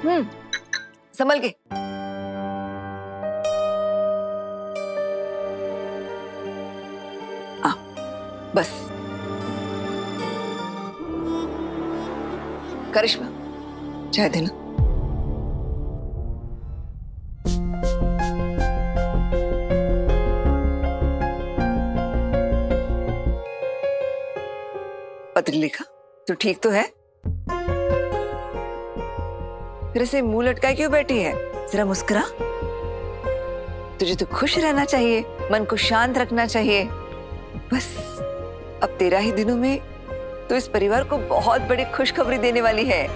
संभल के। बस। करिश्मा, चाय देना। पत्र लिखा तो ठीक तो है? फिर ऐसे मुंह लटकाए क्यों बैठी है? जरा मुस्कुरा। तुझे तो खुश रहना चाहिए, मन को शांत रखना चाहिए। बस अब 13 ही दिनों में तो इस परिवार को बहुत बड़ी खुशखबरी देने वाली है।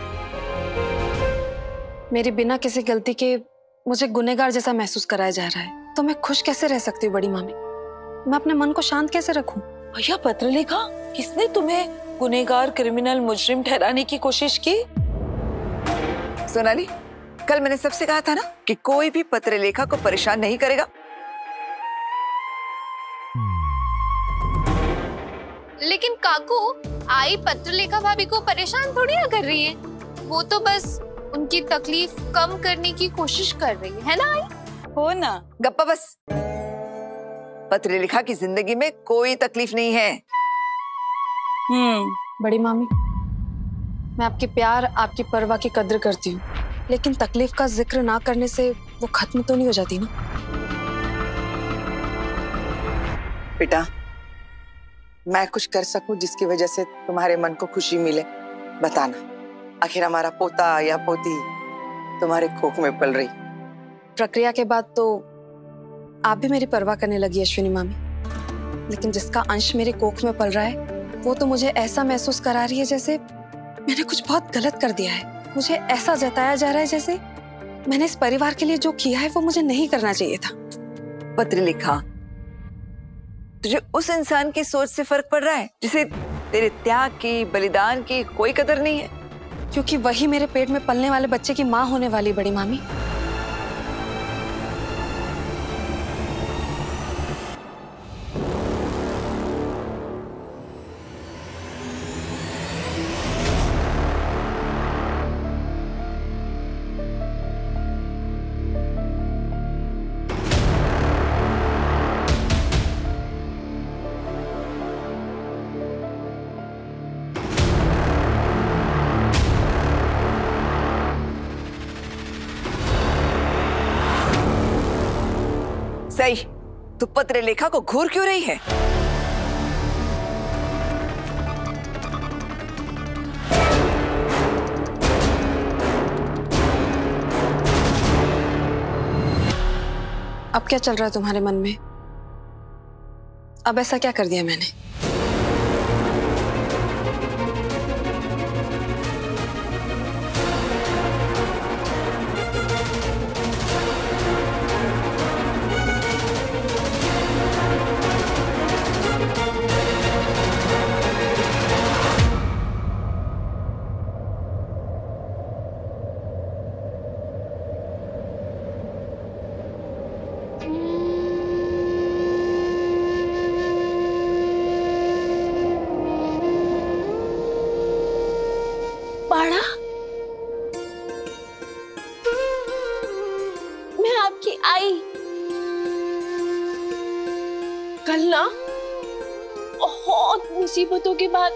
मेरी बिना किसी गलती के मुझे गुनहगार जैसा महसूस कराया जा रहा है, तो मैं खुश कैसे रह सकती हूँ बड़ी मामी? मैं अपने मन को शांत कैसे रखूं? भैया पत्र लिखा, किसने तुम्हें गुनहगार, क्रिमिनल, मुजरिम ठहराने की कोशिश की? सोनाली, कल मैंने सबसे कहा था ना कि कोई भी पत्र लेखा को परेशान नहीं करेगा। लेकिन काकू, आई पत्रलेखा भाभी को परेशान थोड़ी ना कर रही है। वो तो बस उनकी तकलीफ कम करने की कोशिश कर रही है ना आई? हो ना। गप्पा बस। पत्रलेखा की जिंदगी में कोई तकलीफ नहीं है। बड़ी मामी, मैं आपके प्यार, आपकी परवाह की कद्र करती हूँ, लेकिन तकलीफ का जिक्र ना करने से वो खत्म तो नहीं हो जाती ना। बेटा, मैं कुछ कर सकूं जिसकी वजह से तुम्हारे मन को खुशी मिले? बताना। आखिर हमारा पोता या पोती तुम्हारे कोख में पल रही। प्रक्रिया के बाद तो आप भी मेरी परवाह करने लगी अश्विनी मामी, लेकिन जिसका अंश मेरे कोख में पल रहा है वो तो मुझे ऐसा महसूस करा रही है जैसे मैंने कुछ बहुत गलत कर दिया है। मुझे ऐसा जताया जा रहा है जैसे मैंने इस परिवार के लिए जो किया है वो मुझे नहीं करना चाहिए था। पत्रलेखा, तुझे उस इंसान की सोच से फर्क पड़ रहा है जिसे तेरे त्याग की, बलिदान की कोई कदर नहीं है? क्योंकि वही मेरे पेट में पलने वाले बच्चे की माँ होने वाली बड़ी मामी। सही, तू पत्रलेखा को घूर क्यों रही है? अब क्या चल रहा है तुम्हारे मन में? अब ऐसा क्या कर दिया मैंने? पाड़ा, मैं आपकी आई। कल ना बहुत मुसीबतों के बाद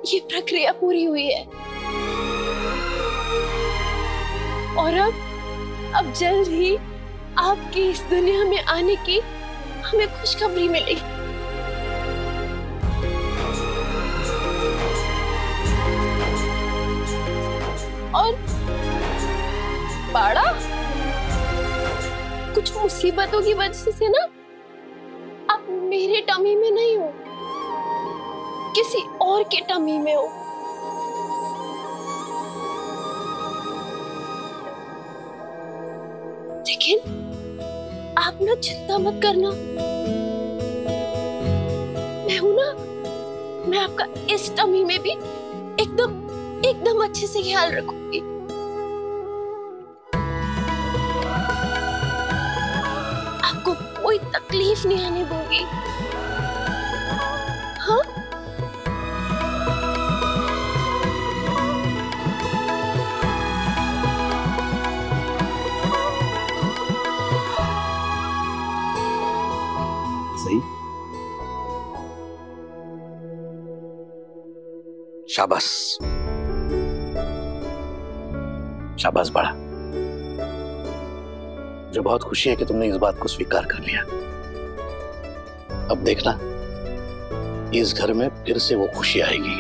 ये प्रक्रिया पूरी हुई है और अब जल्द ही आपकी इस दुनिया में आने की हमें खुशखबरी मिली। और पाड़ा, कुछ मुसीबतों की वजह से ना आप मेरे टमी में नहीं हो, किसी और के टमी में हो। लेकिन आप ना चिंता मत करना, मैं हूं ना, मैं आपका इस टमी में भी एकदम अच्छे से ख्याल रखूंगी। आपको कोई तकलीफ नहीं आने दूंगी। हाँ? शाबाश, शाबाश बड़ा। मुझे बहुत खुशी है कि तुमने इस बात को स्वीकार कर लिया। अब देखना, इस घर में फिर से वो खुशी आएगी।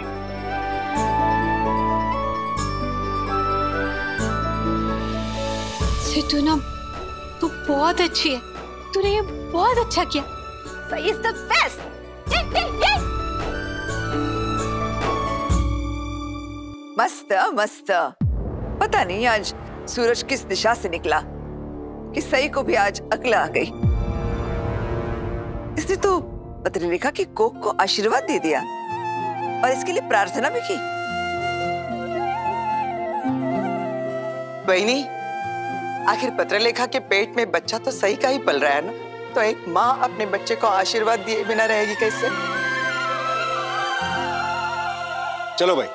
तू ना, तू बहुत अच्छी है, तूने ये बहुत अच्छा किया। सही इज द बेस्ट। मस्त मस्त। पता नहीं आज सूरज किस दिशा से निकला कि सई को भी आज अक्ल आ गई। इसने तो पत्रलेखा की कोख को आशीर्वाद दे दिया और इसके लिए प्रार्थना भी की। बहनी, आखिर पत्रलेखा के पेट में बच्चा तो सही का ही पल रहा है ना, तो एक माँ अपने बच्चे को आशीर्वाद दिए बिना रहेगी कैसे? चलो भाई,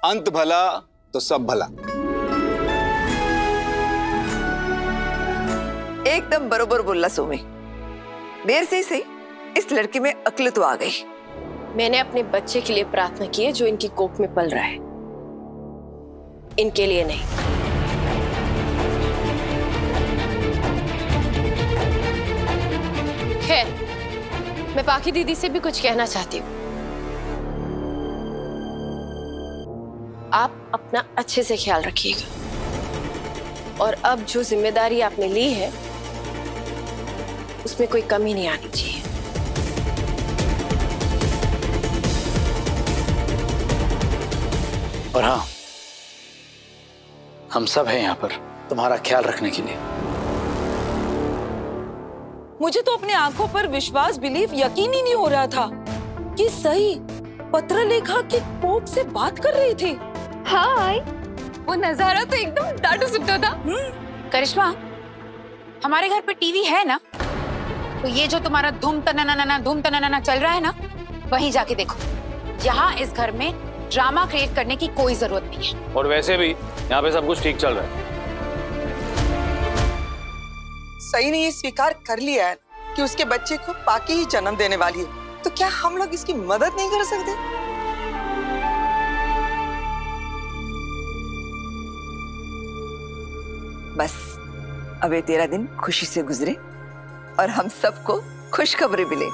अंत भला तो सब भला। एकदम बरोबर बोला सोमी। देर से ही सही, इस लड़की में अक्ल तो आ गई। मैंने अपने बच्चे के लिए प्रार्थना की है जो इनकी कोख में पल रहा है, इनके लिए नहीं। खैर, मैं बाकी दीदी से भी कुछ कहना चाहती हूँ। आप अपना अच्छे से ख्याल रखिएगा और अब जो जिम्मेदारी आपने ली है उसमें कोई कमी नहीं आनी चाहिए। और हाँ, हम सब हैं यहाँ पर तुम्हारा ख्याल रखने के लिए। मुझे तो अपने आंखों पर विश्वास, बिलीव, यकीन ही नहीं हो रहा था कि सही पत्रलेखा की कोख से बात कर रही थी। हाँ, वो नजारा तो एकदम डाटू सुनता था। करिश्मा, हमारे घर पे टीवी है ना, तो ये जो तुम्हारा धूम तनाना चल रहा है ना, वहीं जाके देखो। यहाँ इस घर में ड्रामा क्रिएट करने की कोई जरूरत नहीं है। और वैसे भी यहाँ पे सब कुछ ठीक चल रहा है। सही ने ये स्वीकार कर लिया है कि उसके बच्चे को पाकी ही जन्म देने वाली है, तो क्या हम लोग इसकी मदद नहीं कर सकते? बस अब ये 13 दिन खुशी से गुजरे और हम सबको खुशखबरी मिले।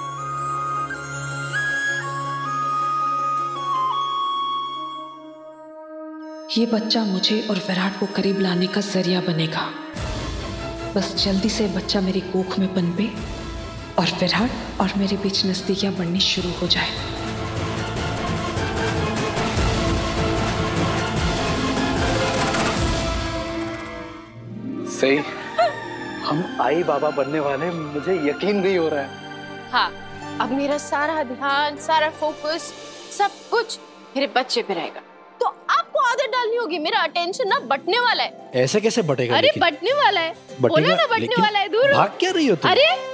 ये बच्चा मुझे और विराट को करीब लाने का जरिया बनेगा। बस जल्दी से बच्चा मेरी कोख में पनपे और विराट और मेरे बीच नजदीकियां बढ़नी शुरू हो जाए। सही, हम आई बाबा बनने वाले, मुझे यकीन नहीं हो रहा है। हाँ, अब मेरा सारा ध्यान, सारा फोकस, सब कुछ मेरे बच्चे पे रहेगा। तो आपको आदत डालनी होगी, मेरा अटेंशन ना बटने वाला है। ऐसे कैसे बटेगा? अरे बटने वाला है, बोला ना बटने वाला है। दूर भाग क्या रही हो तुम? अरे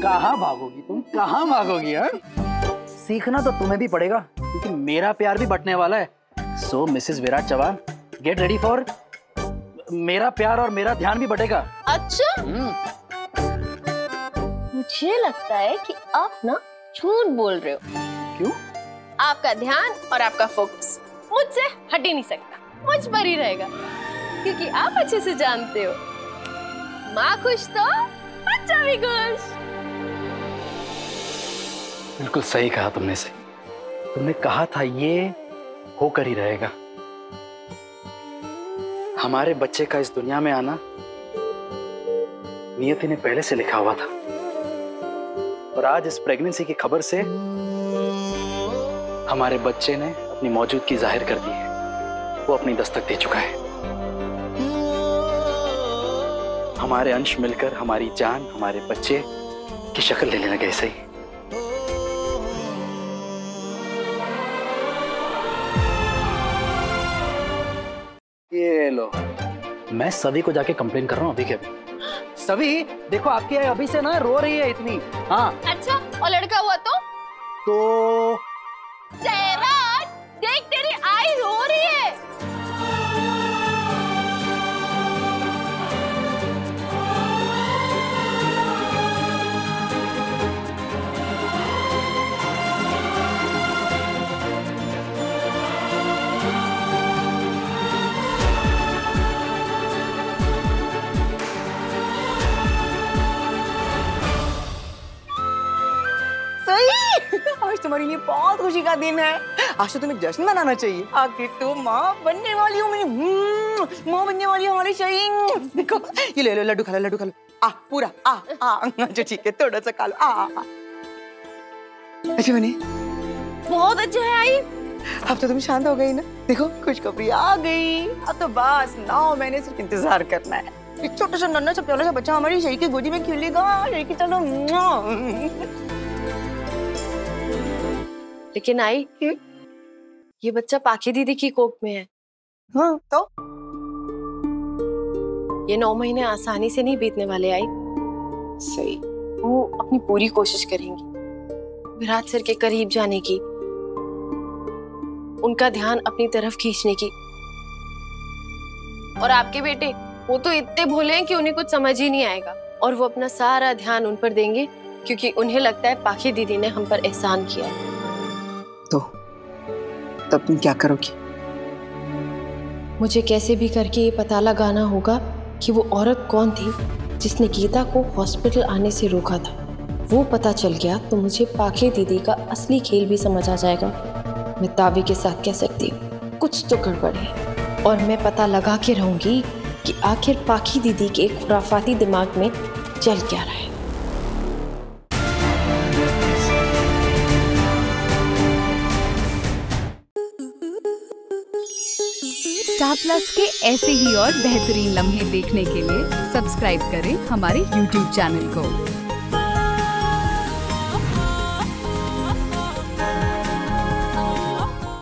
कहाँ भागोगी तुम, कहाँ भागोगी? हाँ, सीखना तो तुम्हें भी पड़ेगा क्योंकि मेरा प्यार भी बटने वाला है। So Mrs Virat Chauhan, get ready for मेरा प्यार और मेरा ध्यान भी बटेगा। अच्छा, मुझे लगता है कि आप ना झूठ बोल रहे हो। क्यों? आपका ध्यान और आपका फोकस मुझसे हट ही नहीं सकता, मुझ पर ही रहेगा, क्योंकि आप अच्छे से जानते हो, माँ खुश तो बच्चा भी खुश। बिल्कुल सही कहा तुमने। सही, तुमने कहा था ये होकर ही रहेगा। हमारे बच्चे का इस दुनिया में आना नियति ने पहले से लिखा हुआ था और आज इस प्रेगनेंसी की खबर से हमारे बच्चे ने अपनी मौजूदगी जाहिर कर दी है। वो अपनी दस्तक दे चुका है। हमारे अंश मिलकर हमारी जान, हमारे बच्चे की शक्ल लेने लगे। सही, ये लो, मैं सभी को जाके कंप्लेन कर रहा हूँ अभी के अभी। सभी देखो, आपकी अभी से ना रो रही है इतनी। हाँ अच्छा, और लड़का हुआ तो देख तेरी आई रो रही है। तुम्हारे लिए बहुत खुशी का दिन है। आज तो तुम्हें जश्न मनाना चाहिए। आखिर तुम माँ बनने वाली हो, मेरी माँ बनने वाली हो हमारी शहीन। देखो ये ले लो, लड्डू खा लो, लड्डू खा लो। आ पूरा आ आ। अच्छा ठीक है, थोड़ा सा खा लो। आ अच्छा बने? बहुत अच्छा है आई। अब तो तुम शांत हो गई ना। देखो खुशखबरी आ गई। अब तो बस 9 महीने सिर्फ इंतजार करना है। एक छोटा सा नन्हा सा प्यारा सा बच्चा हमारी शही की गोदी में खेलेगा। शही की चलो। लेकिन आई, ये बच्चा पाखी दीदी की कोख में है। हाँ तो ये 9 महीने आसानी से नहीं बीतने वाले आई। सही। वो अपनी पूरी कोशिश करेंगी विराट सर के करीब जाने की, उनका ध्यान अपनी तरफ खींचने की। और आपके बेटे वो तो इतने भोले हैं कि उन्हें कुछ समझ ही नहीं आएगा, और वो अपना सारा ध्यान उन पर देंगे क्योंकि उन्हें लगता है पाखी दीदी ने हम पर एहसान किया है। तो तब तुम क्या करोगी? मुझे कैसे भी करके ये पता लगाना होगा कि वो औरत कौन थी जिसने गीता को हॉस्पिटल आने से रोका था। वो पता चल गया तो मुझे पाखी दीदी का असली खेल भी समझ आ जाएगा। मैं दावे के साथ कह सकती हूँ कुछ तो गड़बड़ है, और मैं पता लगा के रहूंगी कि आखिर पाखी दीदी के खुराफाती दिमाग में चल क्या रहा है। स्टार प्लस के ऐसे ही और बेहतरीन लम्हे देखने के लिए सब्सक्राइब करें हमारे YouTube चैनल को।